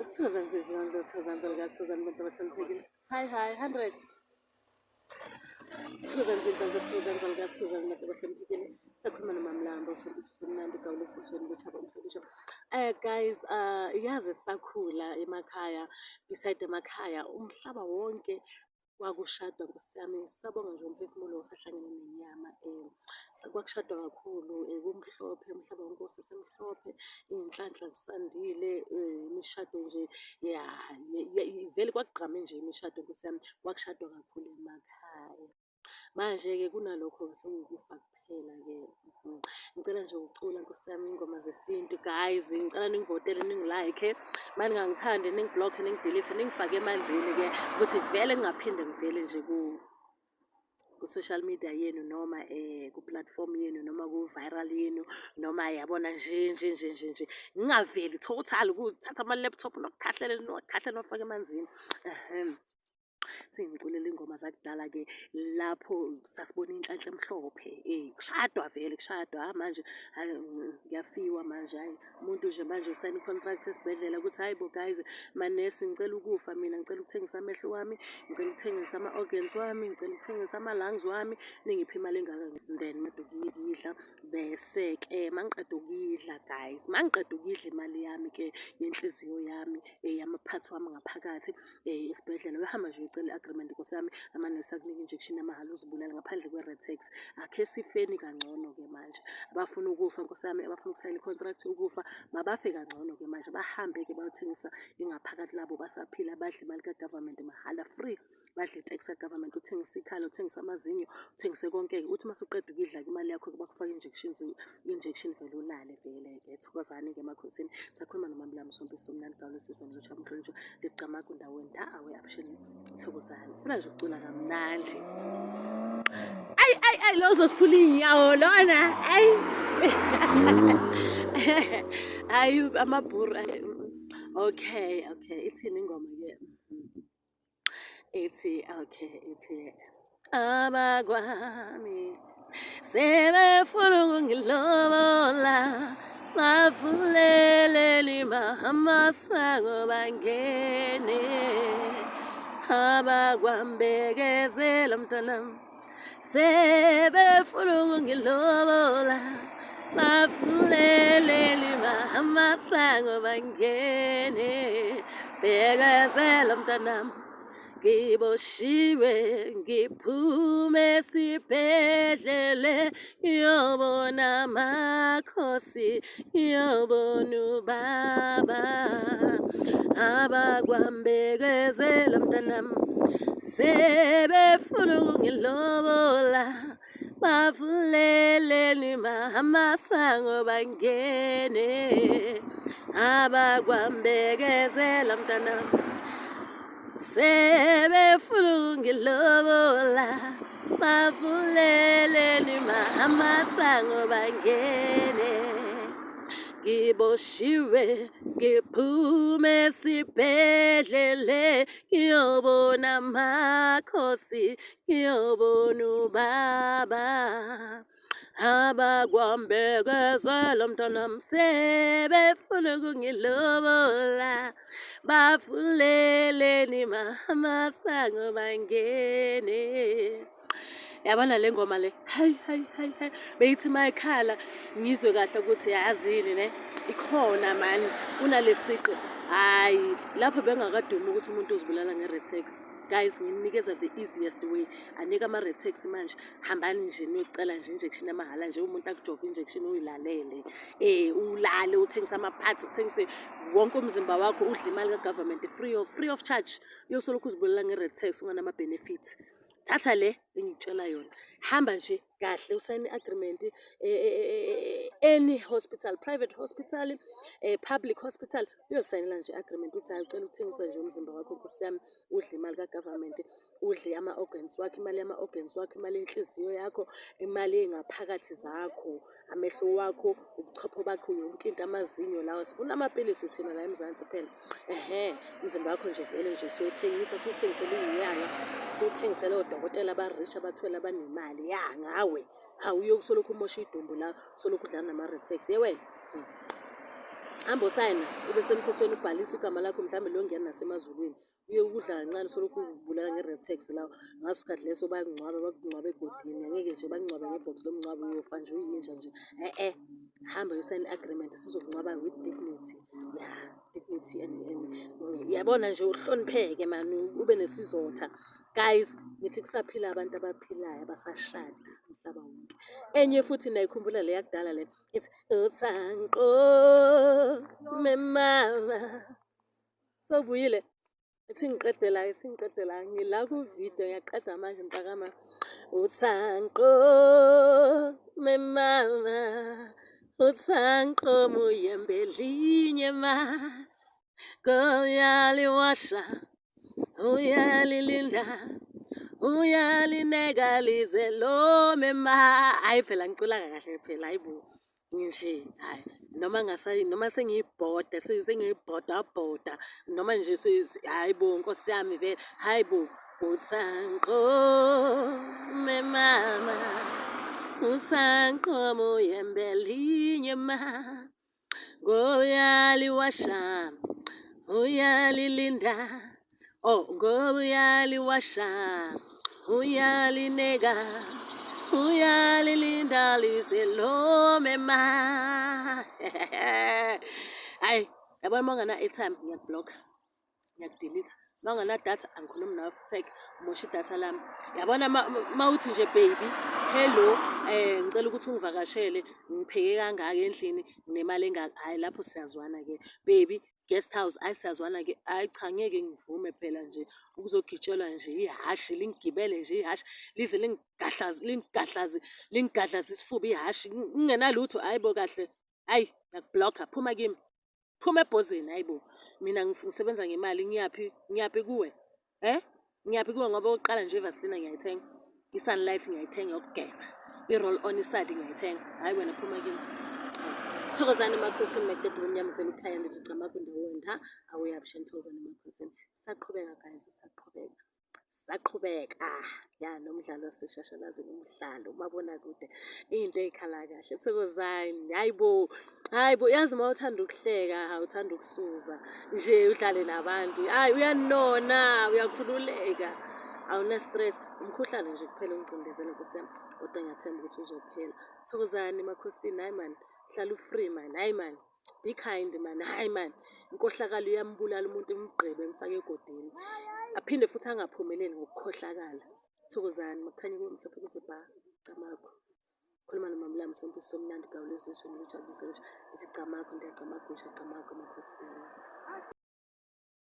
2000 bantu abahloniphekile. Hi 100. 2000 bantu abahloniphekile. Sakhuluma noMamlamba uSombiso Somnandi uGawulesisweni Butshaba Umhlonishwa. Guys, yazi sisakhula emakhaya, beside emakhaya umhlaba wonke kwakushadwa Nkosi yami. Sisabonga nje umphefumulo osahlangene nenyama. Kwakushadwa kakhulu, kumhlophe, umhlaba wonke usesemhlophe, iy'nhlanhla zisandile, imishado nje vele kwakugqame nje imishado Nkosi yami, kwakushadwa kakhulu emakhaya. Manje-ke kunalokho-ke sekuwukufa kuphela-ke. Ngicela nje ukucula Nkosi yami iy'ngoma zesintu guys, ngicela ningivotele ningi-like. Uma ningangithandi ningi-block-e ningi-delete ningifake emanzini-ke ukuthi vele ngingaphinde ngivele nje ku-social media yenu noma ku-platform yenu noma ku-viral yenu noma yabona nje ngingaveli total ukuthatha ama-laptop nokukhahlela nofaka emanzini. Sengiculela iy'ngoma zakudala-ke lapho sasibona iy'nhlanhla emhlophe. Kushadwa vele kushadwa. Manje kuyafiwa manje, hhayi umuntu nje manje usayina i-contract esibhedlela ukuthi hhayi bo guys, manesi ngicela ukufa mina, ngicela ukuthengisa amehlo wami, ngicela ukuthengisa ama-organs wami, ngicela ukuthengisa ama-lungs wami, ningiphe imali engaka. Then maqeda ukuyidla bese-ke mangiqeda ukuyidla guys, mangiqeda ukuyidla imali yami-ke yenhliziyo yami, yama-parts wami ngaphakathi esibhedlela, uyahamba nje uyocela i-agreement Nkosi yami, amanesi akunika injection yamahhala uzibulala ngaphandle kwe-Red-Tax. Akhe sifeni kangcono-ke manje. Abafuna ukufa Nkosi yami, abafuna ukusayina i-contract yokufa mabafe kangcono-ke manje, bahambe-ke bayothengisa ingaphakathi labo basaphila, badle imali ka-government mahhala free, badle i-tax ka-government, uthengise ikhala, uthengise amazinyo, uthengise konke-ke. Uthi uma usuqeda ukuyidla-ke imali yakho-ke bakufaka i-injection vele ulale vele-ke. Thokozani-ke emakhosini. Sakhuluma noMamlamba uSombiso Somnandi uGawulesisweni Butshaba Umhlonishwa. Ngicamagu ndaweni awe abusheni thokozani. Funa nje ukucula kamnandi. Ayi lo uzosiphula iy'nyawo lona. Hayi amabhuru. Okay, ithini ingoma-ke? Ithi abakwami sebefuna ukungilobola, bavuleleli amasango bangene. Abakwambekezela mntanami sebefuna ukungilobola, bavuleleli amasango bangene. Bekezela mntanami ngiboshiwe, ngiphume esibhedlele, yobona amakhosi, yobona ubaba. Abakwambekezela mntanami sebefuna ukungilobola, bavuleleli amasango bangene. Abakwambekezela mntanami sebefuna ukungilobola, bavuleleli amasango bangene. Ngiboshiwe, ngiphume esibhedlele, ngiyobona amakhosi, ngiyobona ubaba. Abakwambekezela mntanami sebefuna ukungilobola, bavuleleni amasango bangene. Yabona le ngoma le, hayi beyithi mayikhala ngizwe kahle ukuthi yazini ne ikhona mani kunalesiqi. Hayi lapho bengakadumi ukuthi umuntu uzibulala nge-Red-Tax. Guys, ngimnikeza the easiest way. Anika ama-Red-Tax manje, hambani nje niyocela nje injection yamahhala nje, umuntu akujova injection uyilalele. Ulale uthengise ama-parts, uthengise wonke umzimba wakho, udle imali ka-government free of charge. Uyosolokhu uzibulala nge-Red-Tax ungana-benefits. Thatha le engitshela yona, hamba nje kahle usayine i-agreement any hospital, private hospital, public hospital, uyosayinela nje i-agreement uthi hayi ucela uthengisa nje umzimba wakho Nkosi yami, udle imali ka-government, udle ama-organs wakho, imali yama-organs wakho, imali yenhliziyo yakho, imali ey'ngaphakathi zakho, amehlo wakho, ubuchopho bakho, yonke into, amazinyo lawa. Sifuna amapilisi thina la eMzansi phela. Umzimba wakho nje vele nje siwuthengisa, siwuthengisele iy'nyanga, siwuthengisele odokotela aba-rich abathwele abanemali ngawe. Hawu uyokusolokhu umosha idumbu la, usolokhu udlala nama-Red-Tax wena. hamba usayina ube semthethweni ubhalisa igama lakho mhlawumbe longena nasemazulwini uye ukudla kancane solokhu uzibulala nge-red tax lawo ngaso sikhathi leso bakungcwaba egodini angeke nje bakungcwabe ngebhox lomngcwabo uyofa nje uyinja nje hamba uyosayina i-agreement sizokungcwaba with dignity dignity and yabona nje uhlonipheke mani ube nesizotha guys ngithi kusaphila abantu abaphilayo abasashada umhlaba wonke enye futhi nayikhumbula le yakudala le ithi uthanqo memama sobuyile ithi ngiqede la ngila ku-video ngiyaqeda manje mntakama uthanqo memama uthanqo muyembelinye ma koyaliwasha uyalilinda uyalineka lize lome ma hayi phela ngicula kahle phela hayibo nje hayi noma sengiyibhoda sengiyibhoda noma nje hayibo nkosi yami vele hayibo uthanqo memama uthanqo muyembelinye ma ngoyaliwasha uyalilinda ngoba uyaliwasha uyalineka uyalilinda lize lome ma hayi yabona uma ungana-airtime ngiyakubhlokha ngiyakudelete uma ungana-data angikhulumi nawe futhi umosha idatha lami yabona ma uthi nje baby hello ngicela ukuthi ungivakashele ngipheke kangaka endlini nginemali engaka hhayi lapho siyazwana-ke baby guest house hayi siyazwana-ke hayi cha ngeke ngivume phela nje ukuzogitshelwa nje ihashi lingigibele nje ihashi lize lingigadlaze isifuba ihashi ngingenalutho hayi bo kahle hayi ngiyakubhlokha phuma kimi phuma ebhozeni hayi bo mina ngisebenza ngemali ngiyaphi kuwe ngiyaphi kuwe ngoba oqala nje ivasilina ngiyayithenga i-sunlight ngiyayithenga yokugeza i-roll on isadi ngiyayithenga hhayi wena phuma kimi thokozani emakhosini maqeda umnyama vele ukhaya ndithi camakho ndawonda awuyaphishe thokozani emakhosini sisaqhubeka guys sisaqhubeka ya nomdlalo waseshashalazini umdlalo umabonakude into ey'khala kahle thokozani hayi bo yazi uma uthanda ukuhleka awuthanda ukusuza nje udlale nabantu hayi uyanona uyakhululeka awuna-stress umkhuhlane nje kuphela ungicindezela nkosi yami kodwa ngiyathemba ukuthi uzophela thokozani emakhosini hayi mani hlala u-free man hayi man be kind man hayi man inkohlakalo iyambulala umuntu imgqibe emfake egodini aphinde futhi angaphumeleli ngokukhohlakala thokozani makukhanye kuwe mhlophe kuze bha camakho khuluma nomamlami sompisi somnandi gawulezizweni lujabule ndithi camakho ndiyacamakho nje camakho emakhosini